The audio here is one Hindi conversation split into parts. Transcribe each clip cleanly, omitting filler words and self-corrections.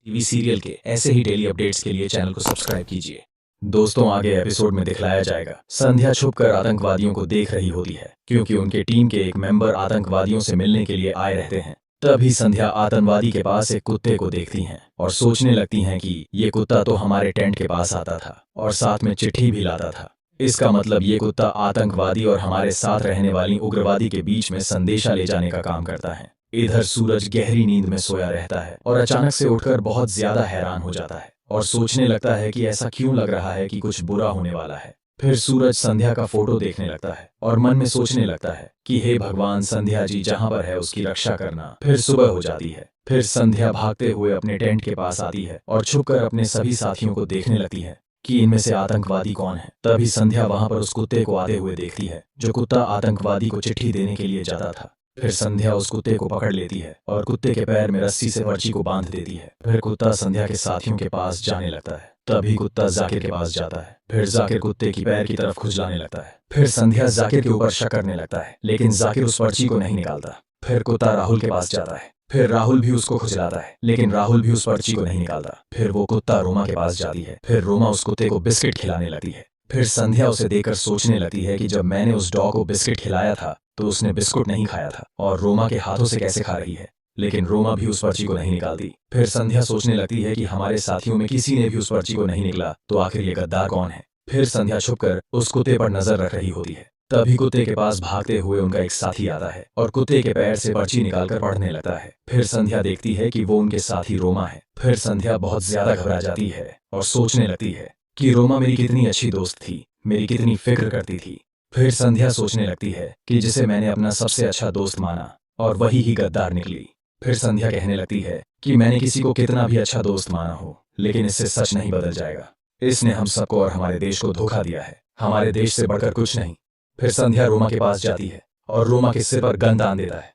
टीवी सीरियल के ऐसे ही डेली अपडेट्स के लिए चैनल को सब्सक्राइब कीजिए। दोस्तों, आगे एपिसोड में दिखलाया जाएगा संध्या छुपकर आतंकवादियों को देख रही होती है क्योंकि उनके टीम के एक मेंबर आतंकवादियों से मिलने के लिए आए रहते हैं। तभी संध्या आतंकवादी के पास एक कुत्ते को देखती हैं और सोचने लगती हैं कि ये कुत्ता तो हमारे टेंट के पास आता था और साथ में चिट्ठी भी लाता था। इसका मतलब ये कुत्ता आतंकवादी और हमारे साथ रहने वाली उग्रवादी के बीच में संदेशा ले जाने का काम करता है। इधर सूरज गहरी नींद में सोया रहता है और अचानक से उठकर बहुत ज्यादा हैरान हो जाता है और सोचने लगता है कि ऐसा क्यों लग रहा है कि कुछ बुरा होने वाला है। फिर सूरज संध्या का फोटो देखने लगता है और मन में सोचने लगता है कि हे भगवान, संध्या जी जहाँ पर है उसकी रक्षा करना। फिर सुबह हो जाती है। फिर संध्या भागते हुए अपने टेंट के पास आती है और छुपकर अपने सभी साथियों को देखने लगती है कि इनमें से आतंकवादी कौन है। तभी संध्या वहां पर उस कुत्ते को आते हुए देखती है जो कुत्ता आतंकवादी को चिट्ठी देने के लिए जाता था। फिर संध्या उस कुत्ते को पकड़ लेती है और कुत्ते के पैर में रस्सी से पर्ची को बांध देती है। फिर कुत्ता संध्या के साथियों के पास जाने लगता है। तभी कुत्ता जाकिर के पास जाता है। फिर जाकिर कुत्ते की पैर की तरफ खुजलाने लगता है। फिर संध्या जाकिर के ऊपर शक करने लगता है, लेकिन जाकिर उस पर्ची को नहीं निकालता। फिर कुत्ता राहुल के पास जाता है। फिर राहुल भी उसको खुजलाता है, लेकिन राहुल भी उस पर्ची को नहीं निकालता। फिर वो कुत्ता रोमा के पास जाती है। फिर रोमा उस कुत्ते को बिस्किट खिलाने लगती है। फिर संध्या उसे देखकर सोचने लगती है कि जब मैंने उस डॉग को बिस्किट खिलाया था तो उसने बिस्कुट नहीं खाया था और रोमा के हाथों से कैसे खा रही है, लेकिन रोमा भी उस पर्ची को नहीं निकालती। फिर संध्या सोचने लगती है कि हमारे साथियों में किसी ने भी उस पर्ची को नहीं निकला, तो आखिर ये गद्दार कौन है। फिर संध्या छुपकर उस कुत्ते पर नजर रख रही होती है। तभी कुत्ते के पास भागते हुए उनका एक साथी आता है और कुत्ते के पैर से पर्ची निकालकर पढ़ने लगता है। फिर संध्या देखती है कि वो उनके साथी रोमा है। फिर संध्या बहुत ज्यादा घबरा जाती है और सोचने लगती है कि रोमा मेरी कितनी अच्छी दोस्त थी, मेरी कितनी फिक्र करती थी। फिर संध्या सोचने लगती है कि जिसे मैंने अपना सबसे अच्छा दोस्त माना और वही ही गद्दार निकली। फिर संध्या कहने लगती है कि मैंने किसी को कितना भी अच्छा दोस्त माना हो, लेकिन इससे सच नहीं बदल जाएगा। इसने हम सबको और हमारे देश को धोखा दिया है, हमारे देश से बढ़कर कुछ नहीं। फिर संध्या रोमा के पास जाती है और रोमा के सिर पर गन तान देता है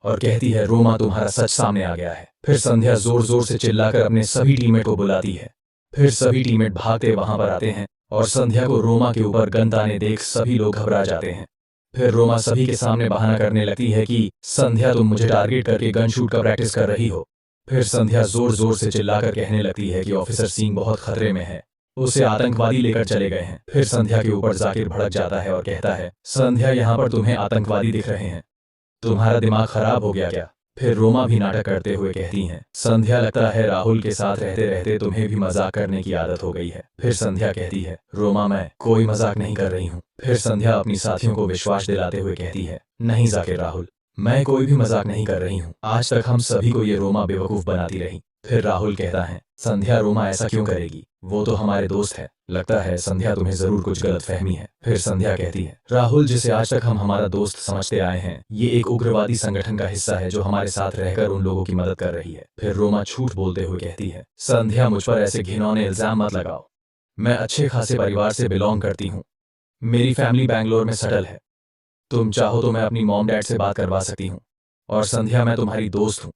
और कहती है, रोमा तुम्हारा सच सामने आ गया है। फिर संध्या जोर जोर से चिल्लाकर अपने सभी टीममेट को बुलाती है। फिर सभी टीममेट भागते वहां पर आते हैं और संध्या को रोमा के ऊपर गन ताने देख सभी लोग घबरा जाते हैं। फिर रोमा सभी के सामने बहाना करने लगती है कि संध्या, तुम मुझे टारगेट करके गन शूट का प्रैक्टिस कर रही हो। फिर संध्या जोर जोर से चिल्लाकर कहने लगती है कि ऑफिसर सिंह बहुत खतरे में है, उसे आतंकवादी लेकर चले गए हैं। फिर संध्या के ऊपर जाकिर भड़क जाता है और कहता है, संध्या, यहाँ पर तुम्हें आतंकवादी दिख रहे हैं, तुम्हारा दिमाग खराब हो गया क्या। फिर रोमा भी नाटक करते हुए कहती हैं, संध्या, लगता है राहुल के साथ रहते रहते तुम्हें भी मजाक करने की आदत हो गई है। फिर संध्या कहती है, रोमा, मैं कोई मजाक नहीं कर रही हूँ। फिर संध्या अपनी साथियों को विश्वास दिलाते हुए कहती है, नहीं जाकिर राहुल, मैं कोई भी मजाक नहीं कर रही हूँ, आज तक हम सभी को ये रोमा बेवकूफ बनाती रही। फिर राहुल कहता है, संध्या, रोमा ऐसा क्यों करेगी, वो तो हमारे दोस्त है, लगता है संध्या तुम्हें जरूर कुछ गलतफहमी है। फिर संध्या कहती है, राहुल, जिसे आज तक हम हमारा दोस्त समझते आए हैं, ये एक उग्रवादी संगठन का हिस्सा है जो हमारे साथ रहकर उन लोगों की मदद कर रही है। फिर रोमा झूठ बोलते हुए कहती है, संध्या, मुझ पर ऐसे घिनौने इल्जाम मत लगाओ, मैं अच्छे खासे परिवार से बिलोंग करती हूँ, मेरी फैमिली बैंगलोर में सेटल है, तुम चाहो तो मैं अपनी मॉम डैड से बात करवा सकती हूँ, और संध्या, मैं तुम्हारी दोस्त हूँ,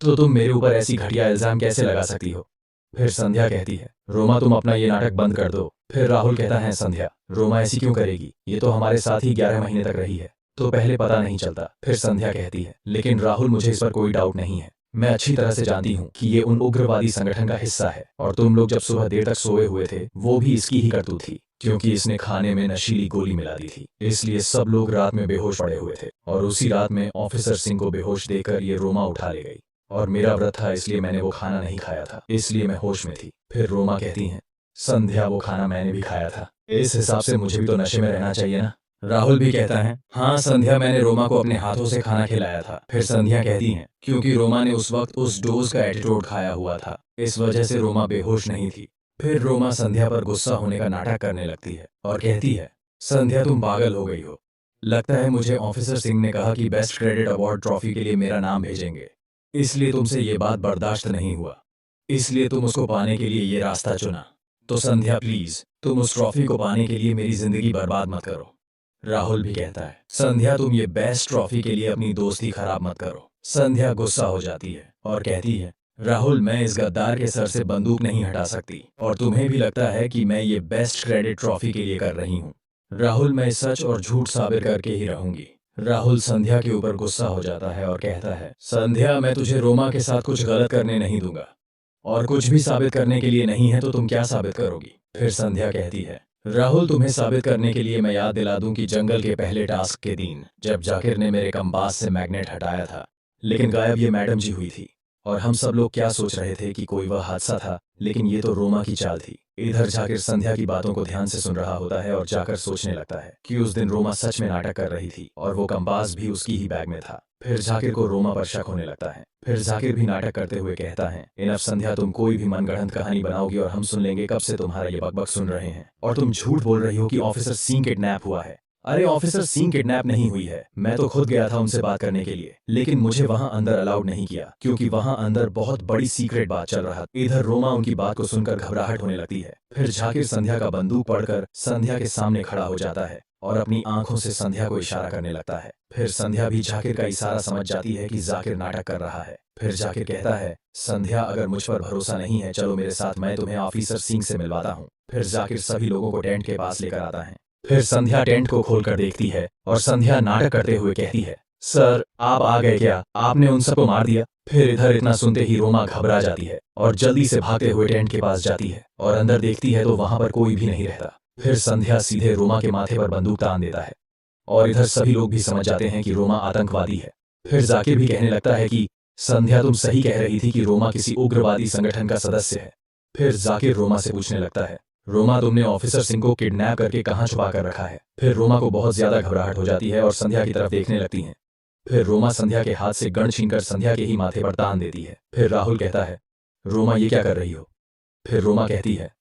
तो तुम मेरे ऊपर ऐसी घटिया इल्जाम कैसे लगा सकती हो। फिर संध्या कहती है, रोमा, तुम अपना ये नाटक बंद कर दो। फिर राहुल कहता है, संध्या, रोमा ऐसी क्यों करेगी, ये तो हमारे साथ ही 11 महीने तक रही है, तो पहले पता नहीं चलता। फिर संध्या कहती है, लेकिन राहुल, मुझे इस पर कोई डाउट नहीं है, मैं अच्छी तरह से जानती हूँ कि ये उन उग्रवादी संगठन का हिस्सा है, और तुम लोग जब सुबह देर तक सोए हुए थे वो भी इसकी ही करतूत थी, क्योंकि इसने खाने में नशीली गोली मिला दी थी, इसलिए सब लोग रात में बेहोश पड़े हुए थे, और उसी रात में ऑफिसर सिंह को बेहोश देकर ये रोमा उठा ले गई, और मेरा व्रत था इसलिए मैंने वो खाना नहीं खाया था, इसलिए मैं होश में थी। फिर रोमा कहती है, संध्या, वो खाना मैंने भी खाया था, इस हिसाब से मुझे भी तो नशे में रहना चाहिए ना। राहुल भी कहता है, हाँ संध्या, मैंने रोमा को अपने हाथों से खाना खिलाया था। फिर संध्या कहती है, क्योंकि रोमा ने उस वक्त उस डोज का एटीट्यूड खाया हुआ था, इस वजह से रोमा बेहोश नहीं थी। फिर रोमा संध्या पर गुस्सा होने का नाटक करने लगती है और कहती है, संध्या, तुम पागल हो गई हो, लगता है मुझे ऑफिसर सिंह ने कहा कि बेस्ट क्रेडिट अवार्ड ट्रॉफी के लिए मेरा नाम भेजेंगे, इसलिए तुमसे ये बात बर्दाश्त नहीं हुआ, इसलिए तुम उसको पाने के लिए ये रास्ता चुना। तो संध्या, प्लीज, तुम उस ट्रॉफी को पाने के लिए मेरी जिंदगी बर्बाद मत करो। राहुल भी कहता है, संध्या, तुम ये बेस्ट ट्रॉफी के लिए अपनी दोस्ती खराब मत करो। संध्या गुस्सा हो जाती है और कहती है, राहुल, मैं इस गद्दार के सर से बंदूक नहीं हटा सकती, और तुम्हें भी लगता है कि मैं ये बेस्ट क्रेडिट ट्रॉफी के लिए कर रही हूँ। राहुल, मैं सच और झूठ साबित करके ही रहूंगी। राहुल संध्या के ऊपर गुस्सा हो जाता है और कहता है, संध्या, मैं तुझे रोमा के साथ कुछ गलत करने नहीं दूंगा, और कुछ भी साबित करने के लिए नहीं है तो तुम क्या साबित करोगी? फिर संध्या कहती है, राहुल तुम्हें साबित करने के लिए मैं याद दिला दूं कि जंगल के पहले टास्क के दिन जब जाकिर ने मेरे कंपास से मैग्नेट हटाया था, लेकिन गायब ये मैडम जी हुई थी। और हम सब लोग क्या सोच रहे थे कि कोई वह हादसा था, लेकिन ये तो रोमा की चाल थी। इधर जाकिर संध्या की बातों को ध्यान से सुन रहा होता है और जाकर सोचने लगता है कि उस दिन रोमा सच में नाटक कर रही थी और वो कंपास भी उसकी ही बैग में था। फिर जाकिर को रोमा पर शक होने लगता है। फिर जाकिर भी नाटक करते हुए कहता है, इनफ संध्या, तुम कोई भी मनगढ़ंत कहानी बनाओगी और हम सुन लेंगे। कब से तुम्हारा ये बकबक सुन रहे हैं और तुम झूठ बोल रही हो कि ऑफिसर सिंह किडनैप हुआ है। अरे ऑफिसर सिंह किडनैप नहीं हुई है, मैं तो खुद गया था उनसे बात करने के लिए, लेकिन मुझे वहां अंदर अलाउड नहीं किया क्योंकि वहां अंदर बहुत बड़ी सीक्रेट बात चल रहा। इधर रोमा उनकी बात को सुनकर घबराहट होने लगती है। फिर जाकिर संध्या का बंदूक पड़कर संध्या के सामने खड़ा हो जाता है और अपनी आंखों से संध्या को इशारा करने लगता है। फिर संध्या भी जाकिर का इशारा समझ जाती है कि जाकिर नाटक कर रहा है। फिर जाकिर कहता है, संध्या अगर मुझ पर भरोसा नहीं है चलो मेरे साथ, मैं तुम्हें ऑफिसर सिंह से मिलवाता हूँ। फिर जाकिर सभी लोगों को टेंट के पास लेकर आता है। फिर संध्या टेंट को खोलकर देखती है और संध्या नाटक करते हुए कहती है, सर आप आ गए क्या? आपने उन सबको मार दिया? फिर इधर इतना सुनते ही रोमा घबरा जाती है और जल्दी से भागते हुए टेंट के पास जाती है और अंदर देखती है तो वहां पर कोई भी नहीं रहता। फिर संध्या सीधे रोमा के माथे पर बंदूक तान देता है और इधर सभी लोग भी समझ जाते हैं कि रोमा आतंकवादी है। फिर जाकिर भी कहने लगता है कि संध्या तुम सही कह रही थी कि रोमा किसी उग्रवादी संगठन का सदस्य है। फिर जाकिर रोमा से पूछने लगता है, रोमा तुमने ऑफिसर सिंह को किडनैप करके कहाँ छुपा कर रखा है? फिर रोमा को बहुत ज्यादा घबराहट हो जाती है और संध्या की तरफ देखने लगती है। फिर रोमा संध्या के हाथ से गन छीनकर संध्या के ही माथे पर तान देती है। फिर राहुल कहता है, रोमा ये क्या कर रही हो? फिर रोमा कहती है,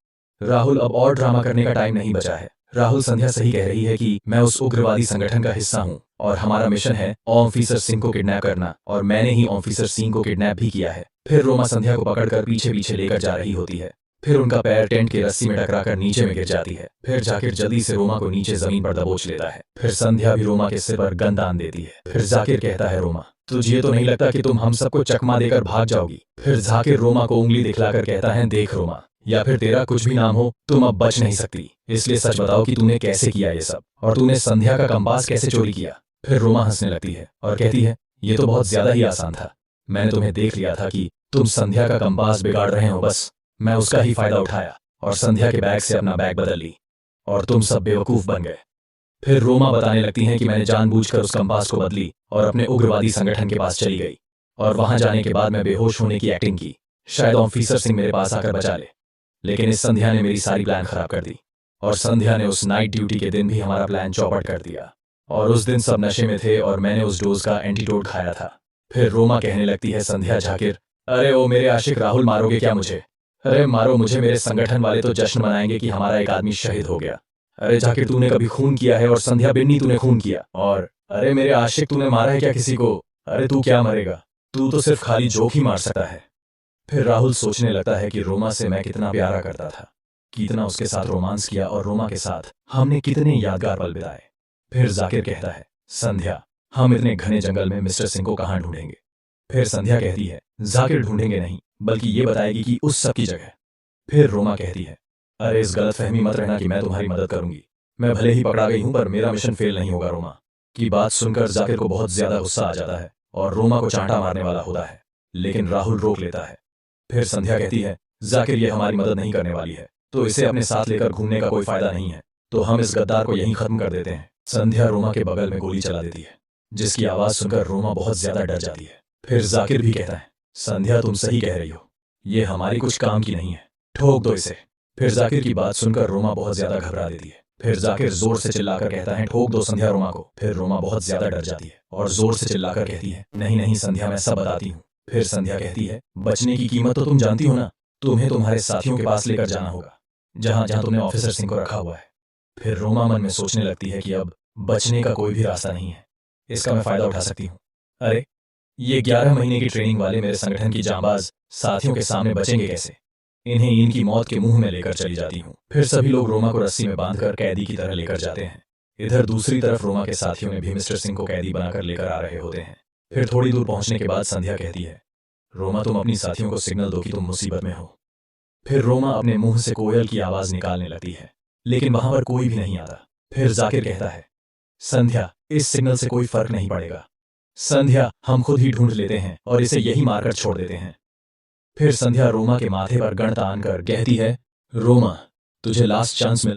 राहुल अब और ड्रामा करने का टाइम नहीं बचा है। राहुल संध्या सही कह रही है कि मैं उस उग्रवादी संगठन का हिस्सा हूँ और हमारा मिशन है ऑफिसर सिंह को किडनैप करना और मैंने ही ऑफिसर सिंह को किडनैप भी किया है। फिर रोमा संध्या को पकड़कर पीछे पीछे लेकर जा रही होती है। फिर उनका पैर टेंट की रस्सी में टकराकर नीचे में गिर जाती है। फिर जाकिर जल्दी से रोमा को नीचे जमीन पर दबोच लेता है। फिर संध्या भी रोमा के सिर पर गन तान देती है। फिर जाकिर कहता है, रोमा तुझे तो नहीं लगता कि तुम हम सबको चकमा देकर भाग जाओगी? फिर जाकिर रोमा को उंगली दिखलाकर कहता है, देख रोमा, या फिर तेरा कुछ भी नाम हो, तुम अब बच नहीं सकती। इसलिए सच बताओ कि तूने कैसे किया ये सब और तूने संध्या का कंपास कैसे चोरी किया? फिर रोमा हंसने लगती है और कहती है, ये तो बहुत ज्यादा ही आसान था। मैंने तुम्हें देख लिया था कि तुम संध्या का कंपास बिगाड़ रहे हो, बस मैं उसका ही फायदा उठाया और संध्या के बैग से अपना बैग बदल ली और तुम सब बेवकूफ बन गए। फिर रोमा बताने लगती हैं कि मैंने जानबूझकर उस कंपास को बदली और अपने उग्रवादी संगठन के पास चली गई और वहां जाने के बाद मैं बेहोश होने की एक्टिंग की, शायद ऑफिसर सिंह मेरे पास आकर बचा ले। लेकिन इस संध्या ने मेरी सारी प्लान खराब कर दी और संध्या ने उस नाइट ड्यूटी के दिन भी हमारा प्लान चौपट कर दिया और उस दिन सब नशे में थे और मैंने उस डोज का एंटीडोट खाया था। फिर रोमा कहने लगती है, संध्या जाकिर, अरे ओ मेरे आशिक राहुल, मारोगे क्या मुझे? अरे मारो मुझे, मेरे संगठन वाले तो जश्न मनाएंगे कि हमारा एक आदमी शहीद हो गया। अरे जाकिर तूने कभी खून किया है? और संध्या बिन्नी तूने खून किया? और अरे मेरे आशिक तूने मारा है क्या किसी को? अरे तू क्या मरेगा, तू तो सिर्फ खाली जोक ही मार सकता है। फिर राहुल सोचने लगता है कि रोमा से मैं कितना प्यारा करता था, कितना उसके साथ रोमांस किया और रोमा के साथ हमने कितने यादगार पल बिताए। फिर जाकिर कहता है, संध्या हम इतने घने जंगल में मिस्टर सिंह को कहाँ ढूंढेंगे? फिर संध्या कहती है, जाकिर ढूंढेंगे नहीं बल्कि ये बताएगी कि उस सब की जगह। फिर रोमा कहती है, अरे इस गलतफहमी मत रहना कि मैं तुम्हारी मदद करूंगी। मैं भले ही पकड़ा गई हूं पर मेरा मिशन फेल नहीं होगा। रोमा की बात सुनकर जाकिर को बहुत ज्यादा गुस्सा आ जाता है और रोमा को चांटा मारने वाला होता है, लेकिन राहुल रोक लेता है। फिर संध्या कहती है, जाकिर ये हमारी मदद नहीं करने वाली है तो इसे अपने साथ लेकर घूमने का कोई फायदा नहीं है, तो हम इस गद्दार को यहीं खत्म कर देते हैं। संध्या रोमा के बगल में गोली चला देती है जिसकी आवाज सुनकर रोमा बहुत ज्यादा डर जाती है। फिर जाकिर भी कहता है, संध्या तुम सही कह रही हो, ये हमारी कुछ काम की नहीं है, ठोक दो इसे। फिर जाकिर की बात सुनकर रोमा बहुत ज्यादा घबरा देती है। फिर जाकिर जोर से चिल्लाकर कहता है, ठोक दो संध्या रोमा को। फिर रोमा बहुत ज्यादा डर जाती है और जोर से चिल्लाकर कहती है, नहीं नहीं संध्या मैं सब बताती हूँ। फिर संध्या कहती है, बचने की कीमत तो तुम जानती हो ना, तुम्हें तुम्हारे साथियों के पास लेकर जाना होगा जहां जहां तुमने ऑफिसर सिंह को रखा हुआ है। फिर रोमा मन में सोचने लगती है कि अब बचने का कोई भी रास्ता नहीं है, इसका मैं फायदा उठा सकती हूँ। अरे ये 11 महीने की ट्रेनिंग वाले मेरे संगठन की जांबाज साथियों के सामने बचेंगे कैसे? इन्हें इनकी मौत के मुंह में लेकर चली जाती हूँ। फिर सभी लोग रोमा को रस्सी में बांधकर कैदी की तरह लेकर जाते हैं। इधर दूसरी तरफ रोमा के साथियों ने भी मिस्टर सिंह को कैदी बनाकर लेकर आ रहे होते हैं। फिर थोड़ी दूर पहुंचने के बाद संध्या कहती है, रोमा तुम अपनी साथियों को सिग्नल दो कि तुम मुसीबत में हो। फिर रोमा अपने मुंह से कोयल की आवाज निकालने लगती है लेकिन वहां पर कोई भी नहीं आता। फिर जाकिर कहता है, संध्या इस सिग्नल से कोई फर्क नहीं पड़ेगा, संध्या हम खुद ही ढूंढ लेते हैं और इसे यही मारकर छोड़ देते हैं। फिर संध्या रोमा के माथे पर गण तान कर कहती है, रोमा, तुझे लास्ट चांस मिल